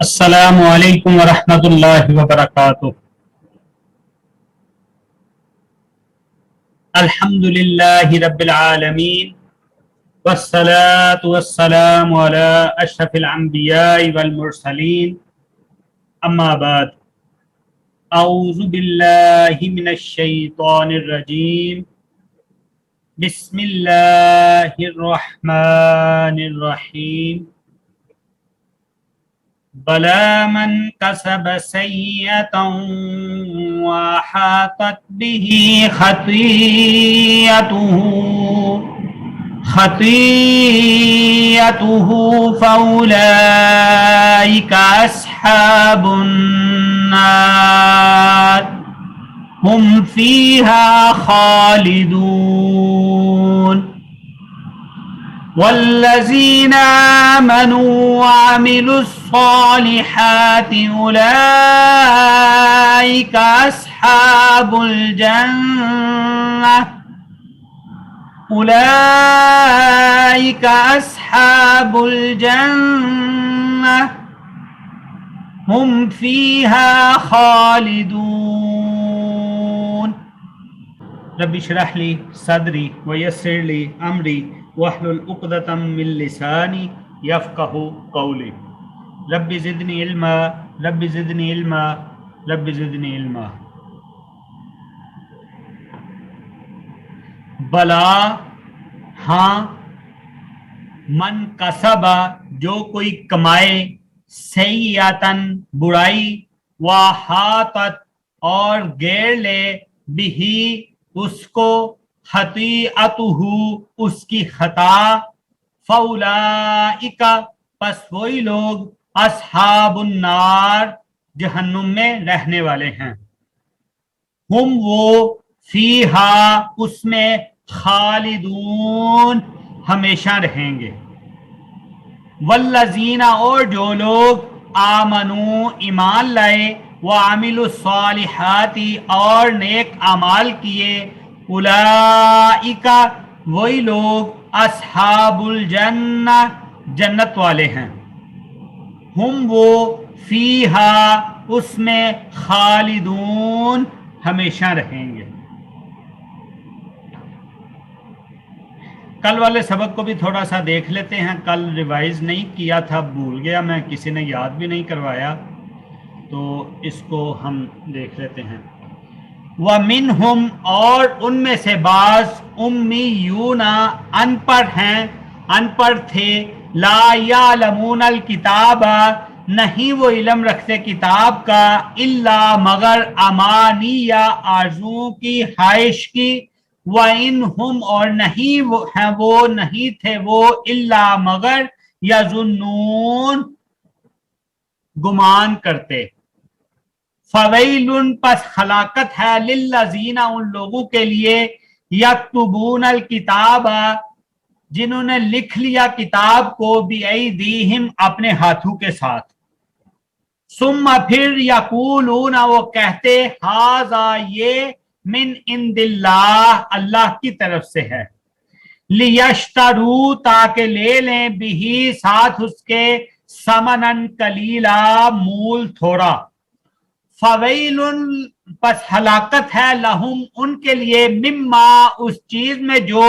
السلام علیکم ورحمۃ اللہ وبرکاتہ۔ الحمد للہ رب العالمین والصلاة والسلام علی اشرف الانبیاء والمرسلین، اما بعد، اعوذ باللہ من الشیطان الرجیم، بسم اللہ الرحمن الرحیم۔ بلا من کسب سیئۃ وأحاطت به خطیئته فأولئک اصحاب النار هم فیہا خالدون۔ والذین آمنوا وعملوا الصالحات أولئک أصحاب الجنة هم فیہا خالدون۔ رب اشرح لی صدری ویسر لی امری واحلل عقدۃ من لسانی یفقہوا قولی۔ رب زدنی علما، رب زدنی علما، رب زدنی علما۔ بلا، ہاں، من کسبا، جو کوئی کمائے، سیئاتن، برائی، واحاطت، اور گھیر لے، بہی، اس کو، خطیئتہ، اس کی خطا، فاولئک، پس وہی لوگ، اصحاب النار، جہنم میں رہنے والے ہیں، ہم وہ، فیہا، اس میں، خالدون، ہمیشہ رہیں گے۔ والذین، اور جو لوگ، آمنو، ایمان لائے، وعملوا الصالحات، اور نیک اعمال کیے، اولئک، وہی لوگ، اصحاب الجنہ، جنت والے ہیں، ہم وہ، فیہا، اس میں، خالدون، ہمیشہ رہیں گے۔ کل والے سبق کو بھی تھوڑا سا دیکھ لیتے ہیں، کل ریوائز نہیں کیا تھا، بھول گیا میں، کسی نے یاد بھی نہیں کروایا، تو اس کو ہم دیکھ لیتے ہیں۔ وَمِنْهُمْ، اور ان میں سے بعض، امیون، ان پڑھ ہیں، ان پڑھ تھے، لا یعلمون الکتاب، نہیں وہ علم رکھتے کتاب کا، الا، مگر، امانی، آرزوؤں کی، خواہش کی، وَإِنْهُمْ، اور نہیں وہ ہیں، وہ نہیں تھے وہ، الا، مگر، یظنون، گمان کرتے۔ فویل، پس ہلاکت ہے، للذین، ان لوگوں کے لیے، یکتبون الکتاب، جنہوں نے لکھ لیا کتاب کو، بایدیہم، اپنے ہاتھوں کے ساتھ، ثم، پھر، یقولون، وہ کہتے، ھذا، یہ، من عند اللہ، اللہ کی طرف سے ہے، لیشتروا، تاکہ لے لیں، بہ، ساتھ اس کے، ثمنا قلیلا، مول تھوڑا۔ فویل، پس ہلاکت ہے، لہم، ان کے لیے، مما، اس چیز میں جو،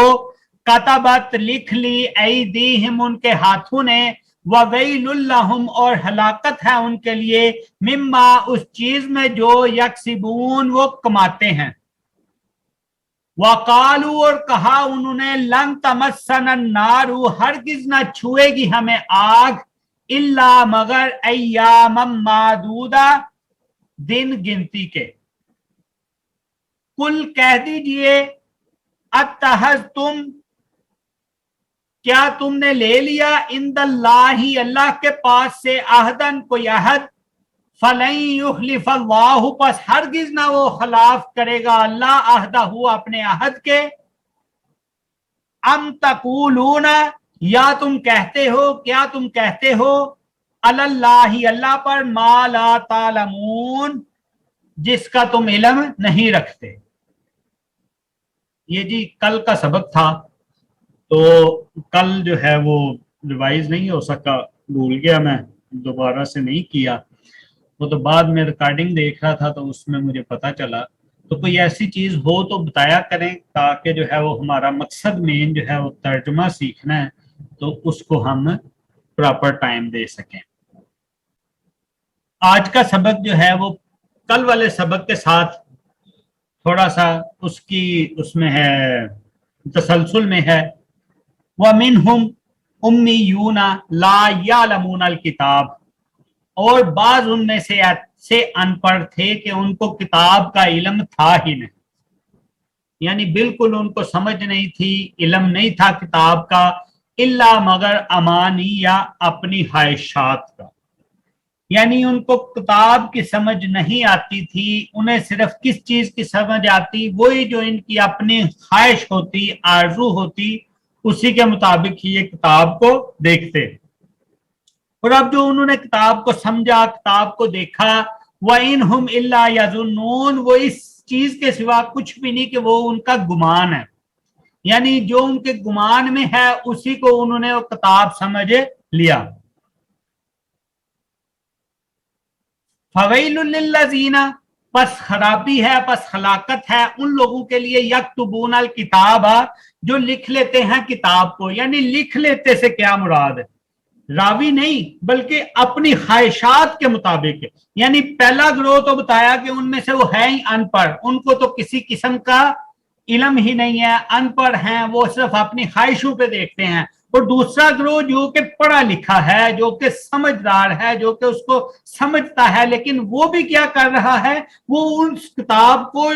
کتبت، لکھ لی، ایدیہم، ان کے ہاتھوں نے، وویل لہم، اور ہلاکت ہے ان کے لیے، مما، اس چیز میں جو، یکسبون، وہ کماتے ہیں۔ وقالوا، اور کہا انہوں نے، لن تمسنا النار، ہرگز نہ چھوئے گی ہمیں آگ، الا، مگر، ایاما معدودہ، دن گنتی کے۔ قل، کہہ دیجئے، اتخذتم، کیا تم نے لے لیا، عند اللہ، اللہ کے پاس سے، عہدن، کوئی عہد، فلن یخلف اللہ، پس ہرگز نہ وہ خلاف کرے گا اللہ عہدہ، اپنے عہد کے۔ ام تقولون، یا تم کہتے ہو، کیا تم کہتے ہو، علی اللہ، اللہ پر، ما لا تعلمون، جس کا تم علم نہیں رکھتے۔ یہ جی کل کا سبق تھا، تو کل جو ہے وہ ریوائز نہیں ہو سکا، بھول گیا میں، दोबारा से नहीं किया, वो तो बाद में रिकॉर्डिंग देख रहा था तो उसमें मुझे पता चला। तो कोई ऐसी चीज हो तो बताया करें, ताकि जो है वो हमारा मकसद मेन जो है वो तर्जुमा सीखना है, तो उसको हम प्रॉपर टाइम दे सकें। आज का सबक जो है वो कल वाले सबक के साथ थोड़ा सा उसकी उसमें है, तसलसल में है। वमिनहुम उम्मीयूना ला यालमूनल किताब, और बाज उनमें से अनपढ़ थे कि उनको किताब का इल्म था ही नहीं, यानी बिल्कुल उनको समझ नहीं थी, इल्म नहीं था किताब का, इल्ला मगर अमानी या अपनी ख्वाहिशात का, यानी उनको किताब की समझ नहीं आती थी। उन्हें सिर्फ किस चीज की समझ आती, वही जो इनकी अपनी ख्वाहिश होती, आरजू होती, उसी के मुताबिक ही ये किताब को देखते। और अब जो उन्होंने किताब को समझा, किताब को देखा, व इन हम इल्ला यजुन्नून, वो इस चीज के सिवा कुछ भी नहीं कि वो उनका गुमान है, यानी जो उनके गुमान में है उसी को उन्होंने वो किताब समझ लिया। फवैलुल लिल्लज़ीना, बस खराबी है, बस हलाकत है उन लोगों के लिए, यक्तुबूनल किताबा, जो लिख लेते हैं किताब को। यानी लिख लेते से क्या मुराद है, रावी नहीं बल्कि अपनी ख्वाहिशात के मुताबिक। यानी पहला ग्रोह तो बताया कि उनमें से वो है ही अनपढ़, उनको तो किसी किस्म का इल्म ही नहीं है, अनपढ़ हैं, वो सिर्फ अपनी ख्वाहिशों पे देखते हैं। और दूसरा ग्रोह जो कि पढ़ा लिखा है, जो कि समझदार है, जो कि उसको समझता है, लेकिन वो भी क्या कर रहा है, वो उस किताब को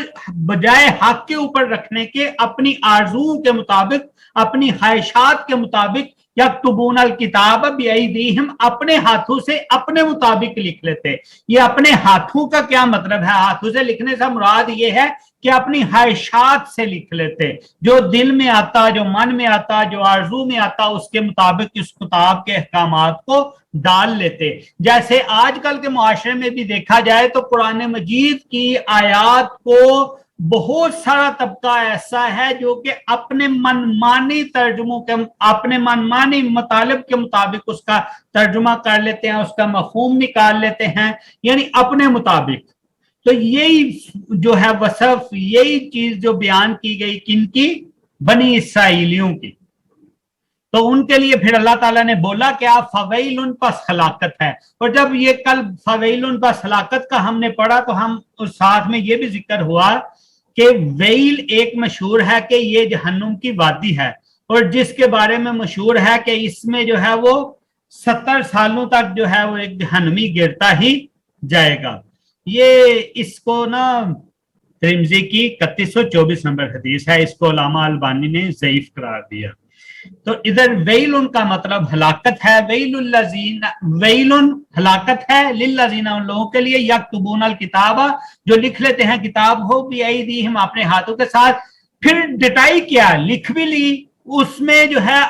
बजाय हक के ऊपर रखने के अपनी आरज़ुओं के मुताबिक, अपनी ख्वाहिशात के मुताबिक, यक्तुबूनल किताब बिअयदीहिम, अपने हाथों से अपने मुताबिक लिख लेते। ये अपने हाथों का क्या मतलब है, हाथों से लिखने से मुराद ये है कि अपनी ख्वाहिशात से लिख लेते, जो दिल में आता, जो मन में आता, जो आरजू में आता, उसके मुताबिक इस किताब के अहकामात को डाल लेते। जैसे आजकल के मुआशरे में भी देखा जाए तो कुरान मजीद की आयात को बहुत सारा तबका ऐसा है जो कि अपने मनमानी तर्जुमों के, अपने मनमानी मतलब के मुताबिक उसका तर्जुमा कर लेते हैं, उसका मफहूम निकाल लेते हैं, यानी अपने मुताबिक। तो यही जो है वसफ, यही चीज जो बयान की गई किनकी, बनी इसराइलियों की। तो उनके लिए फिर अल्लाह ताला ने बोला क्या, फवैलुन पस हलाकत है। और जब ये कल फवैलुन पस हलाकत का हमने पढ़ा तो हम उस साथ में ये भी जिक्र हुआ कि वेल एक मशहूर है कि ये जहन्नुम की वादी है, और जिसके बारे में मशहूर है कि इसमें जो है वो 70 सालों तक जो है वो एक जहन्नमी गिरता ही जाएगा। ये इसको ना तिरमिज़ी की 3124 नंबर हदीस है, इसको अल्लामा अलबानी ने ज़ईफ करार दिया। तो इधर वेइलुन का मतलब हलाकत है, वेइलुन हलाकत है, लिल्लज़ीना उन लोगों के लिए, यक्तुबूनल किताबा, जो लिख लेते हैं किताब हो बिअयदीहिम, अपने हाथों के साथ। फिर डिटाई क्या, लिख भी ली, उसमें जो है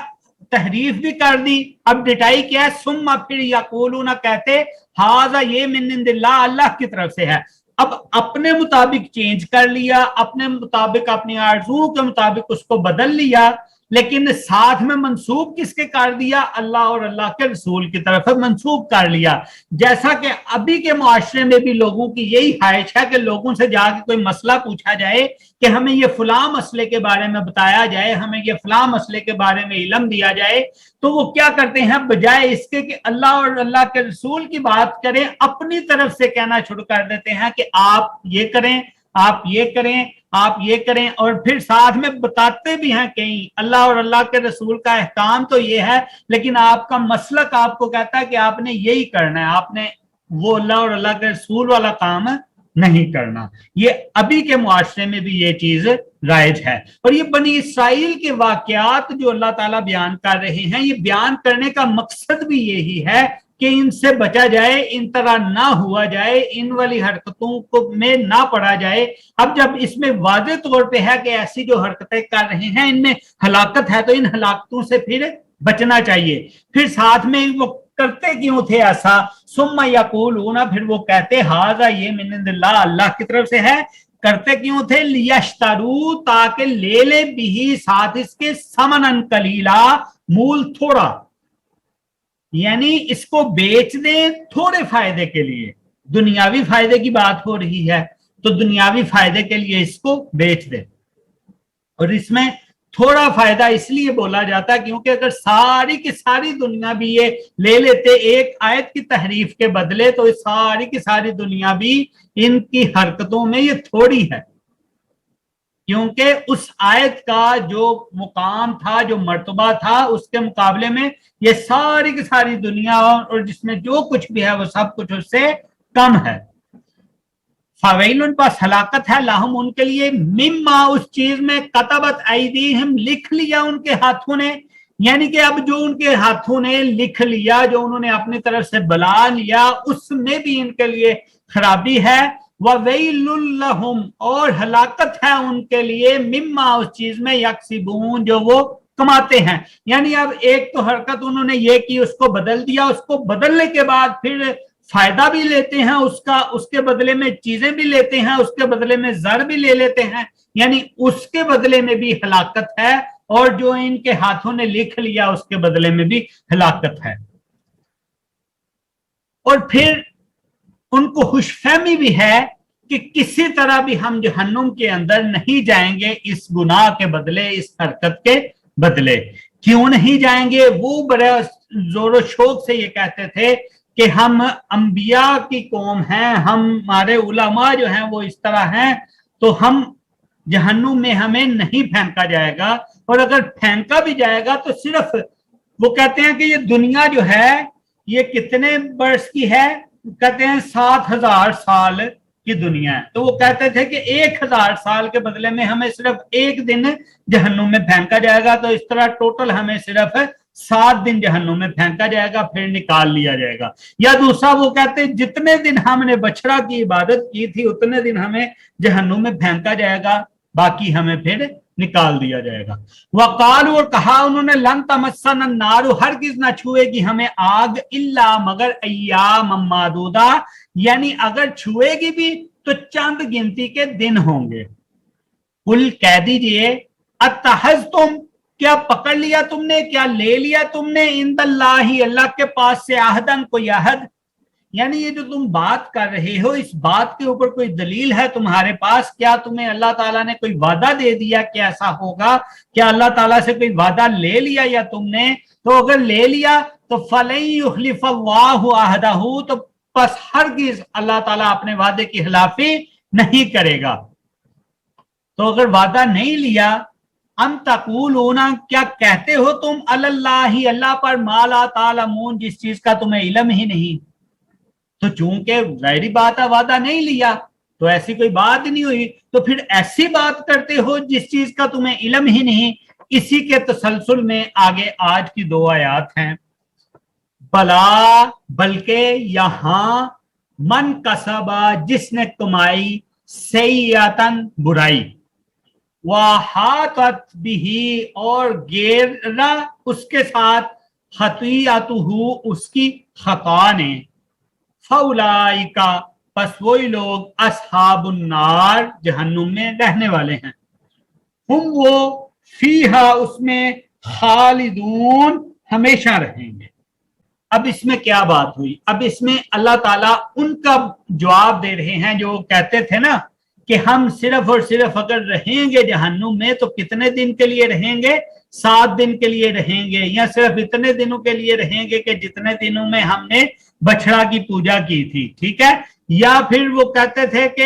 तहरीफ भी कर दी। अब डिटाई क्या है, सुम्मा फिर यकूलूना, कहते हाजा ये मिन इंदिल्लाह, अल्लाह की तरफ से है। अब अपने मुताबिक चेंज कर लिया, अपने मुताबिक, अपनी आरज़ू के मुताबिक उसको बदल लिया, लेकिन साथ में मंसूब किसके कर दिया, अल्लाह और अल्लाह के रसूल की तरफ मंसूब कर लिया। जैसा कि अभी के मुआशरे में भी लोगों की यही ख्वाहिश है कि लोगों से जाके कोई मसला पूछा जाए कि हमें ये फलां मसले के बारे में बताया जाए, हमें ये फलां मसले के बारे में इल्म दिया जाए, तो वो क्या करते हैं, बजाय इसके कि अल्लाह और अल्लाह के रसूल की बात करें, अपनी तरफ से कहना शुरू कर देते हैं कि आप ये करें, आप ये करें, आप ये करें। और फिर साथ में बताते भी हैं कहीं अल्लाह और अल्लाह के रसूल का अहकाम तो ये है, लेकिन आपका मसलक आपको कहता है कि आपने यही करना है, आपने वो अल्लाह और अल्लाह के रसूल वाला काम नहीं करना। ये अभी के मुआशरे में भी ये चीज राइज है। और ये बनी इसराइल के वाकयात जो अल्लाह ताला बयान कर रहे हैं, ये बयान करने का मकसद भी यही है कि इनसे बचा जाए, इन तरह ना हुआ जाए, इन वाली हरकतों को में ना पड़ा जाए। अब जब इसमें वाज़ेह तौर पे है कि ऐसी जो हरकतें कर रहे हैं इनमें हलाकत है, तो इन हलाकतों से फिर बचना चाहिए। फिर साथ में वो करते क्यों थे ऐसा, सुम्मा यकूलूना, फिर वो कहते हाजा ये मिन इंदिल्लाह, अल्लाह की तरफ से है। करते क्यों थे, लियश्तरू, ताकि ले ले बिही, साथ इसके, समनन कलीला, मूल थोड़ा, यानी इसको बेच दें थोड़े फायदे के लिए, दुनियावी फायदे की बात हो रही है तो दुनियावी फायदे के लिए इसको बेच दें। और इसमें थोड़ा फायदा इसलिए बोला जाता है क्योंकि अगर सारी की सारी दुनिया भी ये ले लेते एक आयत की तहरीफ के बदले, तो सारी की सारी दुनिया भी इनकी हरकतों में ये थोड़ी है, क्योंकि उस आयत का जो मुकाम था, जो मर्तबा था, उसके मुकाबले में ये सारी की सारी दुनिया और जिसमें जो कुछ भी है वो सब कुछ उससे कम है। फवैलुन पास हलाकत है, लाहुम उनके लिए, मिम्मा उस चीज में, कतबत ऐदीहिम लिख लिया उनके हाथों ने, यानी कि अब जो उनके हाथों ने लिख लिया, जो उन्होंने अपनी तरफ से बला लिया, उसमें भी इनके लिए खराबी है। ववैलुल लहुम और हलाकत है उनके लिए, मिम्मा उस चीज में, यक्सिबून जो वो कमाते हैं। यानी अब एक तो हरकत उन्होंने ये की, उसको बदल दिया, उसको बदलने के बाद फिर फायदा भी लेते हैं उसका, उसके बदले में चीजें भी लेते हैं, उसके बदले में जर भी ले लेते हैं, यानी उसके बदले में भी हलाकत है, और जो इनके हाथों ने लिख लिया उसके बदले में भी हलाकत है। और फिर उनको खुशफहमी भी है कि किसी तरह भी हम जहन्नुम के अंदर नहीं जाएंगे इस गुनाह के बदले, इस हरकत के बदले। क्यों नहीं जाएंगे? वो बड़े जोरों शोक से ये कहते थे कि हम अंबिया की कौम हैं, हमारे उलमा जो हैं वो इस तरह हैं, तो हम जहन्नुम में हमें नहीं फेंका जाएगा, और अगर फेंका भी जाएगा तो सिर्फ, वो कहते हैं कि ये दुनिया जो है ये कितने वर्ष की है, कहते हैं 7,000 साल की दुनिया है। तो वो कहते थे कि 1,000 साल के बदले में हमें सिर्फ एक दिन जहन्नुम में फेंका जाएगा, तो इस तरह टोटल हमें सिर्फ 7 दिन जहन्नुम में फेंका जाएगा, फिर निकाल लिया जाएगा। या दूसरा वो कहते जितने दिन हमने बछड़ा की इबादत की थी उतने दिन हमें जहन्नुम में फेंका जाएगा, बाकी हमें फिर निकाल दिया जाएगा। वकाल, और कहा उन्होंने, लन तमस्सन अन्नारु, हरगिज न छुएगी हमें आग, इल्ला मगर अय्याम मादूदा, यानी अगर छुएगी भी तो चंद गिनती के दिन होंगे। कुल कह दीजिए, अतहज तुम, क्या पकड़ लिया तुमने, क्या ले लिया तुमने, इंदल्लाही अल्लाह के पास से, आहदन कोई अहद, यानी ये जो तुम बात कर रहे हो इस बात के ऊपर कोई दलील है तुम्हारे पास? क्या तुम्हें अल्लाह ताला ने कोई वादा दे दिया कि ऐसा होगा? क्या अल्लाह ताला से कोई वादा ले लिया या तुमने? तो अगर ले लिया तो फलन युखलिफल्लाहु अहदहु, तो बस हरगिज अल्लाह ताला अपने वादे की खिलाफी नहीं करेगा। तो अगर वादा नहीं लिया, अम तकूलूना, क्या कहते हो तुम, अलल्लाही अल्लाह पर, माला तालमून जिस चीज का तुम्हें इल्म ही नहीं। तो चूंकि जाहिर बात है वादा नहीं लिया तो ऐसी कोई बात नहीं हुई, तो फिर ऐसी बात करते हो जिस चीज का तुम्हें इल्म ही नहीं। इसी के तसलसल में आगे आज की 2 आयात हैं। बला, बल्कि, यहां, मन कसबा, जिसने कमाई, सैयतन बुराई, वहातत बिही, और घेरा उसके साथ, खतीअतुहु उसकी खता ने, फौलाइका बस वही लोग, अस्हाबुन्नार जहन्नुम में रहने वाले हैं, हम वो फीहा उसमें, खालिदून हमेशा रहेंगे। अब इसमें क्या बात हुई? अब इसमें अल्लाह ताला उनका जवाब दे रहे हैं जो कहते थे ना कि हम सिर्फ और सिर्फ अगर रहेंगे जहन्नुम में तो कितने दिन के लिए रहेंगे? 7 दिन के लिए रहेंगे, या सिर्फ इतने दिनों के लिए रहेंगे कि जितने दिनों में हमने बछड़ा की पूजा की थी, ठीक है? या फिर वो कहते थे कि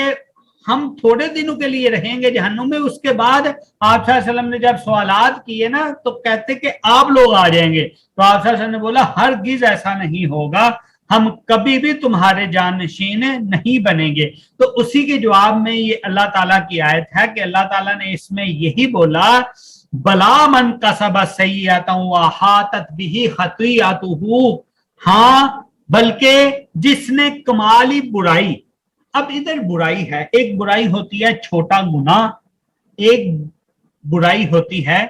हम थोड़े दिनों के लिए रहेंगे जहन्नुम में, उसके बाद आप सल्लल्लाहु अलैहि वसल्लम ने जब सवालात किए ना तो कहते कि आप लोग आ जाएंगे, तो आप सल्लल्लाहु अलैहि वसल्लम ने बोला हरगिज ऐसा नहीं होगा, हम कभी भी तुम्हारे जानशीन नहीं बनेंगे। तो उसी के जवाब में ये अल्लाह ताला की आयत है कि अल्लाह ताला ने इसमें यही बोला, बला मन कसब सय्यतन व हातत बिही खतीअतुहु, हाँ बल्कि जिसने कमाली बुराई। अब इधर बुराई है, एक बुराई होती है छोटा गुनाह, एक बुराई होती है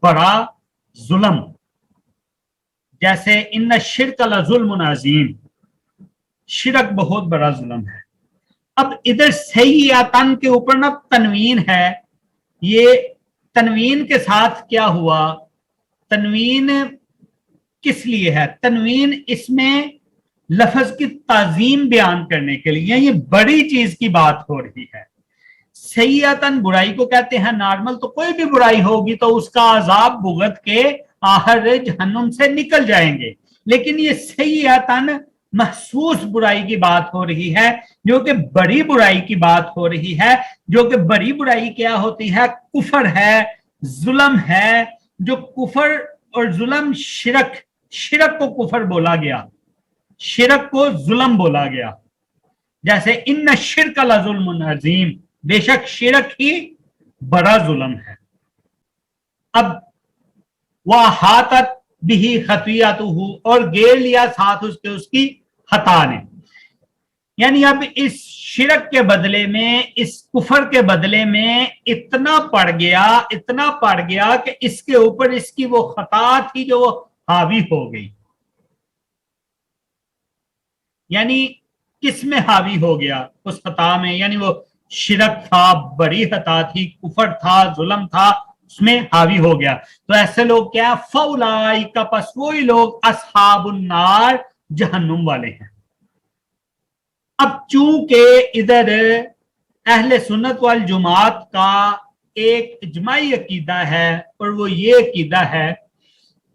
बड़ा जुल्म, जैसे इन्ना शिरक लजुल्मुन अज़ीम, शिरक बहुत बड़ा जुल्म है। अब इधर सय्यतन के ऊपर ना तनवीन है, ये तनवीन के साथ क्या हुआ? तनवीन किस लिए है? तनवीन इसमें लफ्ज की ताजीम बयान करने के लिए, ये बड़ी चीज की बात हो रही है। सैयतन बुराई को कहते हैं, नॉर्मल तो कोई भी बुराई होगी तो उसका अजाब भुगत के आहर जहन्नुम से निकल जाएंगे, लेकिन ये सैयतन महसूस बुराई की बात हो रही है, जो कि बड़ी बुराई की बात हो रही है। जो कि बड़ी बुराई क्या होती है? कुफर है, जुल्म है। जो कुफर और जुल्म, शिरक, शिरक को कुफर बोला गया, शिरक को जुल्म बोला गया। जैसे इन्न शिरक लजुल्मुन अजीम, बेशक शिरक ही बड़ा जुल्म है। अब वहातत बिही खतियतुहु, और घेर लिया साथ उसके उसकी खता ने। यानी अब इस शिरक के बदले में, इस कुफर के बदले में इतना पड़ गया, इतना पड़ गया कि इसके ऊपर इसकी वो खता थी जो वो हावी हो गई। यानी किस में हावी हो गया? उस खता में। यानी वो शिरक था, बड़ी खता थी, कुफर था, जुल्म था, उसमें हावी हो गया। तो ऐसे लोग क्या? फौलाई का, पस वही लोग अस्हाबुन्नार, जहन्नुम वाले हैं। अब चूंकि इधर अहले सुन्नत वल जमात का एक इजमाई अकीदा है, और वो ये अकीदा है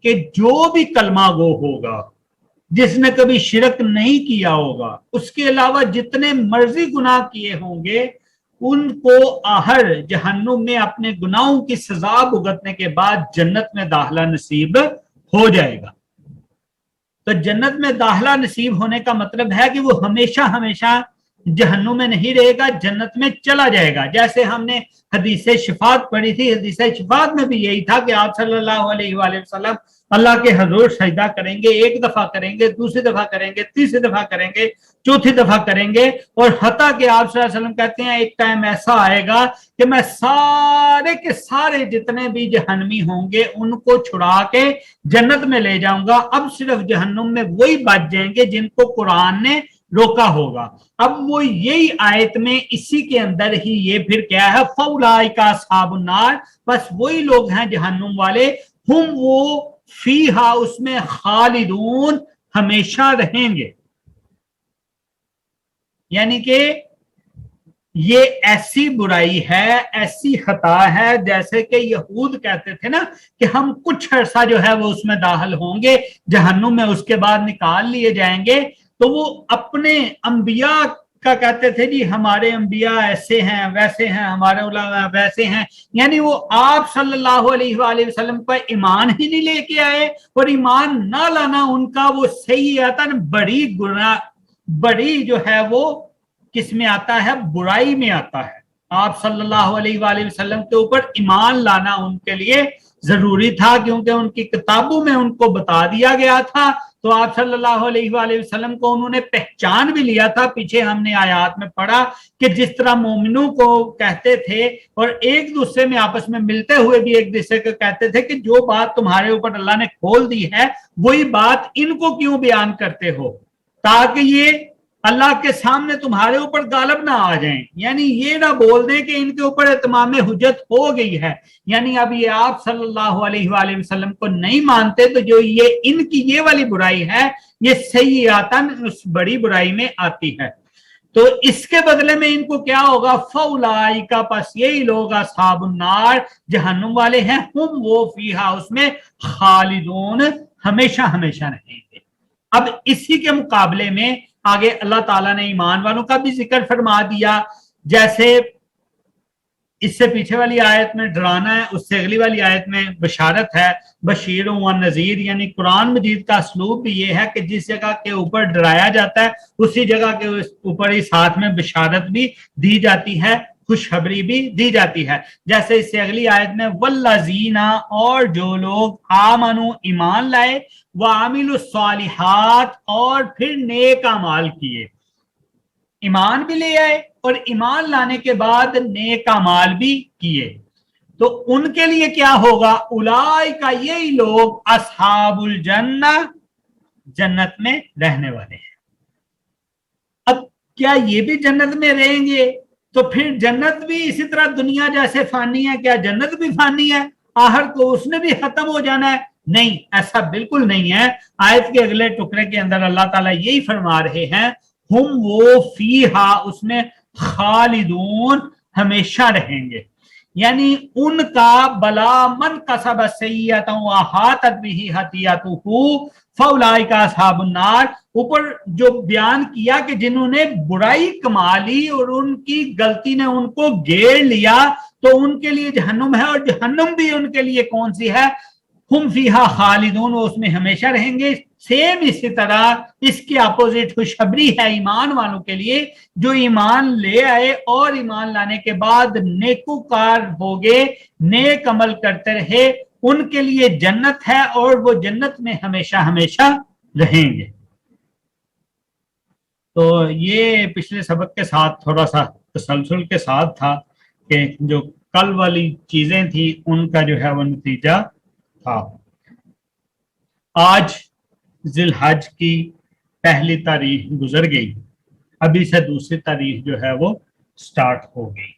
कि जो भी कलमा गो होगा, जिसने कभी शिरक नहीं किया होगा, उसके अलावा जितने मर्जी गुनाह किए होंगे, उनको आहर जहन्नुम में अपने गुनाहों की सजा भुगतने के बाद जन्नत में दाखिला नसीब हो जाएगा। तो जन्नत में दाखिला नसीब होने का मतलब है कि वो हमेशा हमेशा जहन्नुम में नहीं रहेगा, जन्नत में चला जाएगा। जैसे हमने हदीस शिफात पढ़ी थी, हदीस शिफात में भी यही था कि आप सल्लल्लाहु अलैहि वसल्लम अल्लाह के हजूर सजदा करेंगे, एक दफा करेंगे, दूसरी दफा करेंगे, तीसरी दफा करेंगे, चौथी दफा करेंगे, और हता कि आप सल्लल्लाहु अलैहि वसल्लम कहते हैं एक टाइम ऐसा आएगा कि मैं सारे के सारे जितने भी जहन्नमी होंगे उनको छुड़ा के जन्नत में ले जाऊंगा। अब सिर्फ जहन्नुम में वही बच जाएंगे जिनको कुरान ने रोका होगा। अब वो यही आयत में, इसी के अंदर ही ये फिर क्या है? फौलाइका अस्हाबुन्नार, बस वही लोग हैं जहन्नुम वाले, हुम वो फीहा, उसमें खालिदून, हमेशा रहेंगे। यानी कि ये ऐसी बुराई है, ऐसी खता है, जैसे कि यहूद कहते थे ना कि हम कुछ अरसा जो है वो उसमें दाखिल होंगे जहन्नुम में, उसके बाद निकाल लिए जाएंगे। तो वो अपने अंबिया का कहते थे, जी हमारे अंबिया ऐसे हैं, वैसे हैं, हमारे उलमा वैसे हैं। यानी वो आप सल्लल्लाहु अलैहि वसल्लम पर ईमान ही नहीं लेके आए, और ईमान ना लाना उनका वो सहीयतन बड़ी गुनाह, बड़ी जो है वो किस में आता है? बुराई में आता है। आप सल्लल्लाहु अलैहि वसल्लम के ऊपर ईमान लाना उनके लिए जरूरी था, क्योंकि उनकी किताबों में उनको बता दिया गया था। तो आप सल्लल्लाहु अलैहि वसल्लम को उन्होंने पहचान भी लिया था। पीछे हमने आयात में पढ़ा कि जिस तरह मोमिनों को कहते थे, और एक दूसरे में आपस में मिलते हुए भी एक दूसरे को कहते थे कि जो बात तुम्हारे ऊपर अल्लाह ने खोल दी है वही बात इनको क्यों बयान करते हो, ताकि ये अल्लाह के सामने तुम्हारे ऊपर गालिब ना आ जाएं। यानी ये ना बोल दें कि इनके ऊपर इत्माम हुज्जत हो गई है। यानी अब ये आप सल्लल्लाहु अलैहि वसल्लम को नहीं मानते, तो जो ये इनकी ये वाली बुराई है, ये सय्यातन उस बड़ी बुराई में आती है। तो इसके बदले में इनको क्या होगा? फौलाइका, पास यही लोग अस्हाबुन्नार, जहन्नुम वाले हैं, हुम वो फीहा, उसमें खालिदून, हमेशा हमेशा रहेंगे। अब इसी के मुकाबले में आगे अल्लाह ताला ने ईमान वालों का भी जिक्र फरमा दिया। जैसे इससे पीछे वाली आयत में डराना है, उससे अगली वाली आयत में बशारत है, बशीर व नजीर। यानी कुरान मजीद का असलूब भी ये है कि जिस जगह के ऊपर डराया जाता है उसी जगह के ऊपर ही साथ में बशारत भी दी जाती है, खुशखबरी भी दी जाती है। जैसे इससे अगली आयत में वल्लजीना, और जो लोग आमनु, ईमान लाए, व आमिलु सालिहात, और फिर नेक अमाल किए। ईमान भी ले आए और ईमान लाने के बाद नेक अमाल भी किए, तो उनके लिए क्या होगा? उलाइका, यही लोग अस्हाबुल जन्ना, जन्नत में रहने वाले हैं। अब क्या ये भी जन्नत में रहेंगे? तो फिर जन्नत भी इसी तरह दुनिया जैसे फानी है, क्या जन्नत भी फानी है? आहर को उसने भी खत्म हो जाना है। नहीं, ऐसा बिल्कुल नहीं है। आयत के अगले टुकड़े के अंदर अल्लाह ताला यही फरमा रहे हैं, हुम वो फीहा, उसमें खालिदून, हमेशा रहेंगे। यानी उनका बला मन कसब सय्यतन व हातत बिही हतियतुहु फौलाइका अस्हाबुन नार, ऊपर जो बयान किया कि जिन्होंने बुराई कमा ली और उनकी गलती ने उनको घेर लिया तो उनके लिए जहन्नुम है, और जहन्नुम भी उनके लिए कौन सी है, हुम फीहा खालिदून, वो उसमें हमेशा रहेंगे। सेम इसी तरह इसके अपोजिट खुशखबरी है ईमान वालों के लिए, जो ईमान ले आए और ईमान लाने के बाद नेकुकार हो गए, नेक अमल करते रहे, उनके लिए जन्नत है और वो जन्नत में हमेशा हमेशा रहेंगे। तो ये पिछले सबक के साथ थोड़ा सा तसलसल के साथ था कि जो कल वाली चीजें थी उनका जो है वो नतीजा था। आज जिलहज की पहली तारीख गुजर गई, अभी से दूसरी तारीख जो है वो स्टार्ट हो गई।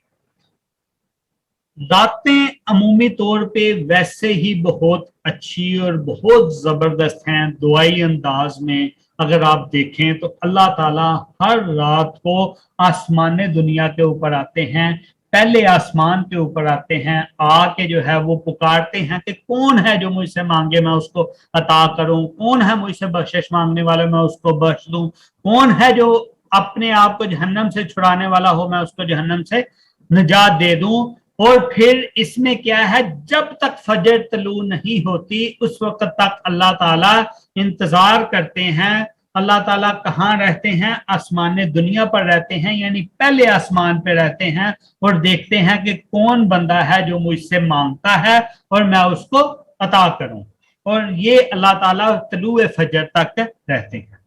रातें अमूमी तौर पे वैसे ही बहुत अच्छी और बहुत जबरदस्त हैं। दुआई अंदाज में अगर आप देखें तो अल्लाह ताला हर रात को आसमान दुनिया के ऊपर आते हैं, पहले आसमान के ऊपर आते हैं, आके जो है वो पुकारते हैं कि कौन है जो मुझसे मांगे मैं उसको अता करूं, कौन है मुझसे बख्शिश मांगने वाला मैं उसको बख्श दूं, कौन है जो अपने आप को जहन्नम से छुड़ाने वाला हो मैं उसको जहन्नम से निजात दे दूं। और फिर इसमें क्या है, जब तक फजर तलू नहीं होती उस वक्त तक अल्लाह ताला इंतजार करते हैं। अल्लाह ताला कहाँ रहते हैं, आसमान दुनिया पर रहते हैं, यानी पहले आसमान पे रहते हैं और देखते हैं कि कौन बंदा है जो मुझसे मांगता है और मैं उसको अता करूं। और ये अल्लाह ताला तलूए फजर तक रहते हैं।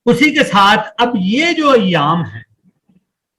उसी के साथ अब ये जो अय्याम है,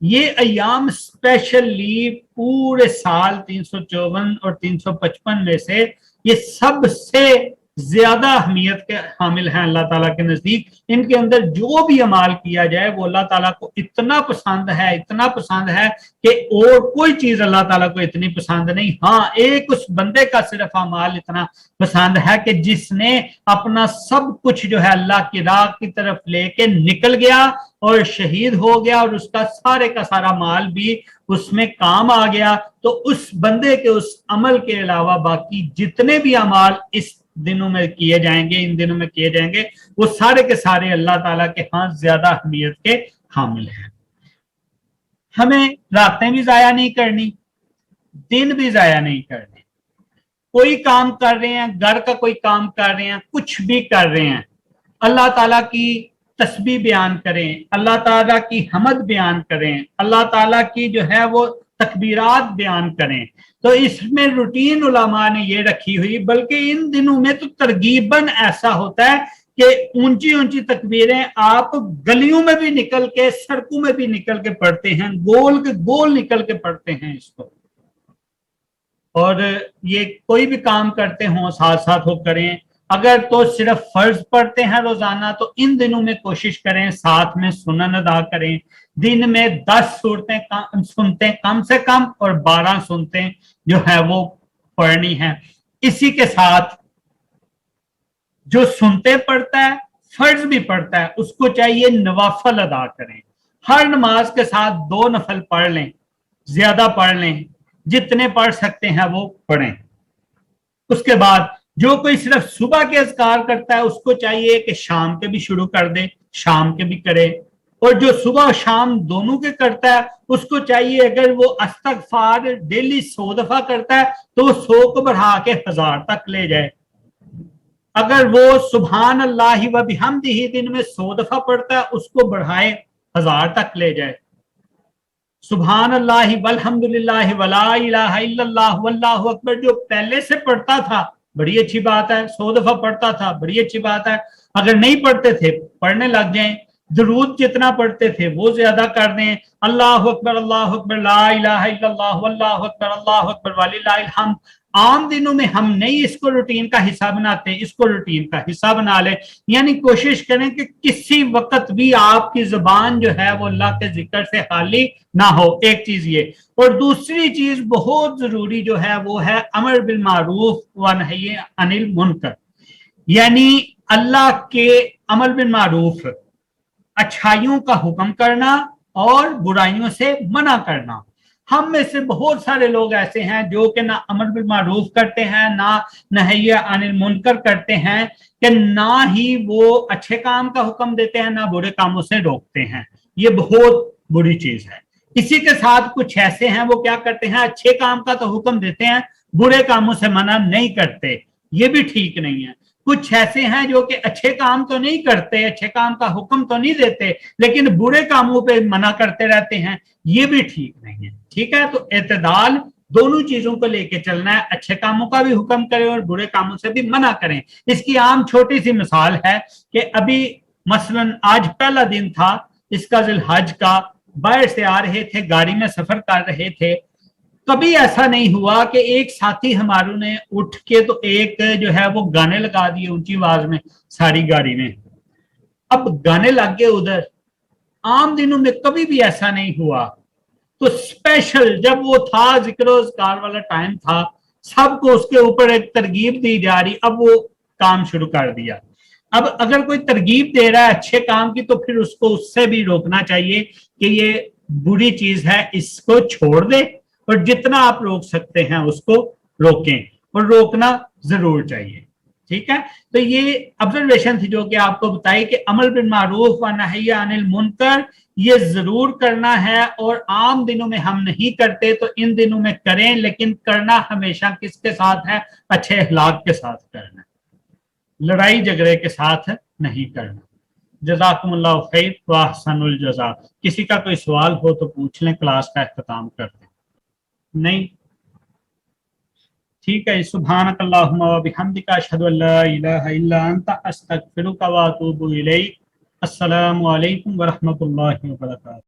ये अय्याम स्पेशली पूरे साल 354 और 355 में से ये सबसे ज्यादा अहमियत के हामिल हैं अल्लाह ताला के नजदीक। इनके अंदर जो भी अमाल किया जाए वो अल्लाह ताला को इतना पसंद है, इतना पसंद है कि और कोई चीज अल्लाह ताला को इतनी पसंद नहीं। हाँ, एक उस बंदे का सिर्फ अमाल इतना पसंद है कि जिसने अपना सब कुछ जो है अल्लाह की राह की तरफ लेके निकल गया और शहीद हो गया और उसका सारे का सारा माल भी उसमें काम आ गया। तो उस बंदे के उस अमल के अलावा बाकी जितने भी अमाल इस दिनों में किए जाएंगे, इन दिनों में किए जाएंगे, वो सारे के सारे अल्लाह ताला के हाथ ज्यादा अहमियत के हामिल हैं। हमें रातें भी जाया नहीं करनी, दिन भी जाया नहीं करने। कोई काम कर रहे हैं, घर का कोई काम कर रहे हैं, कुछ भी कर रहे हैं, अल्लाह ताला की तस्बीह बयान करें, अल्लाह ताला की हमद बयान करें, अल्लाह ताला की जो है वो तकबीरात बयान करें। तो इसमें रूटीन उलमा ने ये रखी हुई, बल्कि इन दिनों में तो तरगीबन ऐसा होता है कि ऊंची ऊंची तकबीरें आप गलियों में भी निकल के, सड़कों में भी निकल के पढ़ते हैं, गोल के गोल निकल के पढ़ते हैं इसको। और ये कोई भी काम करते हो साथ साथ हो करें। अगर तो सिर्फ फर्ज पढ़ते हैं रोजाना तो इन दिनों में कोशिश करें साथ में सुनन अदा करें। दिन में 10 सूरतें सुनते कम से कम और 12 सुनते जो है वो पढ़नी है। इसी के साथ जो सुनते पढ़ता है, फर्ज भी पढ़ता है, उसको चाहिए नवाफल अदा करें। हर नमाज के साथ 2 नफल पढ़ लें, ज्यादा पढ़ लें, जितने पढ़ सकते हैं वो पढ़ें। उसके बाद जो कोई सिर्फ सुबह के अज़कार करता है उसको चाहिए कि शाम के भी शुरू कर दे, शाम के भी करे। और जो सुबह और शाम दोनों के करता है उसको चाहिए अगर वो इस्तग़फ़ार डेली 100 दफा करता है तो वो 100 को बढ़ा के 1000 तक ले जाए। अगर वो सुभान अल्लाह व बिहम्दिही दिन में 100 दफा पढ़ता है उसको बढ़ाए 1000 तक ले जाए। सुभान अल्लाह वल्हम्दुलिल्लाह वला इलाहा इल्लल्लाह वल्लाहु अकबर जो पहले से पढ़ता था बड़ी अच्छी बात है, 100 दफा पढ़ता था बड़ी अच्छी बात है। अगर नहीं पढ़ते थे पढ़ने लग जाएं। दरूद जितना पढ़ते थे वो ज्यादा कर दें। अल्लाहु अकबर ला इलाहा इल्लल्लाह वल्लाहु अकबर वलिल्लाहिल हम्द। आम दिनों में हम नहीं इसको रूटीन का हिस्सा बनाते, इसको रूटीन का हिस्सा बना ले। यानी कोशिश करें कि किसी वक्त भी आपकी जुबान जो है वो अल्लाह के जिक्र से खाली ना हो, एक चीज ये। और दूसरी चीज बहुत जरूरी जो है वो है अमर बिल मारूफ व नही अनिल मुनकर, यानी अल्लाह के अमल बिल मारूफ, अच्छाइयों का हुक्म करना और बुराइयों से मना करना। हम में से बहुत सारे लोग ऐसे हैं जो कि ना अमर बिल मारूफ करते हैं, ना नही अनिल मुनकर करते हैं, कि ना ही वो अच्छे काम का हुक्म देते हैं, ना बुरे कामों से रोकते हैं। ये बहुत बुरी चीज है। इसी के साथ कुछ ऐसे हैं वो क्या करते हैं, अच्छे काम का तो हुक्म देते हैं, बुरे कामों से मना नहीं करते। ये भी ठीक नहीं है। कुछ ऐसे हैं जो कि अच्छे काम तो नहीं करते, अच्छे काम का हुक्म तो नहीं देते, लेकिन बुरे कामों पे मना करते रहते हैं। ये भी ठीक नहीं है। ठीक है, तो एतदाल दोनों चीजों को लेके चलना है, अच्छे कामों का भी हुक्म करें और बुरे कामों से भी मना करें। इसकी आम छोटी सी मिसाल है कि अभी मसलन आज पहला दिन था इसका जिलहज का, बाहर से आ रहे थे, गाड़ी में सफर कर रहे थे, कभी ऐसा नहीं हुआ कि एक साथी हमारों ने उठ के तो एक जो है वो गाने लगा दिए ऊंची आवाज में सारी गाड़ी में। अब गाने लग गए उधर, आम दिनों में कभी भी ऐसा नहीं हुआ। तो स्पेशल जब वो था जिक्र-ओ-ज़कार वाला टाइम था, सबको उसके ऊपर एक तरगीब दी जा रही, अब वो काम शुरू कर दिया। अब अगर कोई तरगीब दे रहा है अच्छे काम की, तो फिर उसको उससे भी रोकना चाहिए कि ये बुरी चीज है, इसको छोड़ दे, और जितना आप रोक सकते हैं उसको रोकें, और रोकना जरूर चाहिए। ठीक है, तो ये ऑब्जर्वेशन थी जो कि आपको बताई कि अमल बिल मारूफ व नही अनिल मुनकर ये जरूर करना है, और आम दिनों में हम नहीं करते तो इन दिनों में करें, लेकिन करना हमेशा किसके साथ है, अच्छे अखलाक के साथ करना, लड़ाई झगड़े के साथ नहीं करना। जज़ाकुमुल्लाहु खैर व अहसनुल जज़ा। किसी का कोई सवाल हो तो पूछ लें, क्लास का इख्तिताम कर दें। नहीं, ठीक है। सुब्हानक अल्लाहुम्मा व बिहम्दिका अशहदु अल्ला इलाहा इल्ला अंता अस्तगफिरुका व अतूबु इलैक। अस्सलामु अलैकुम व रहमतुल्लाहि व बरकातुहू।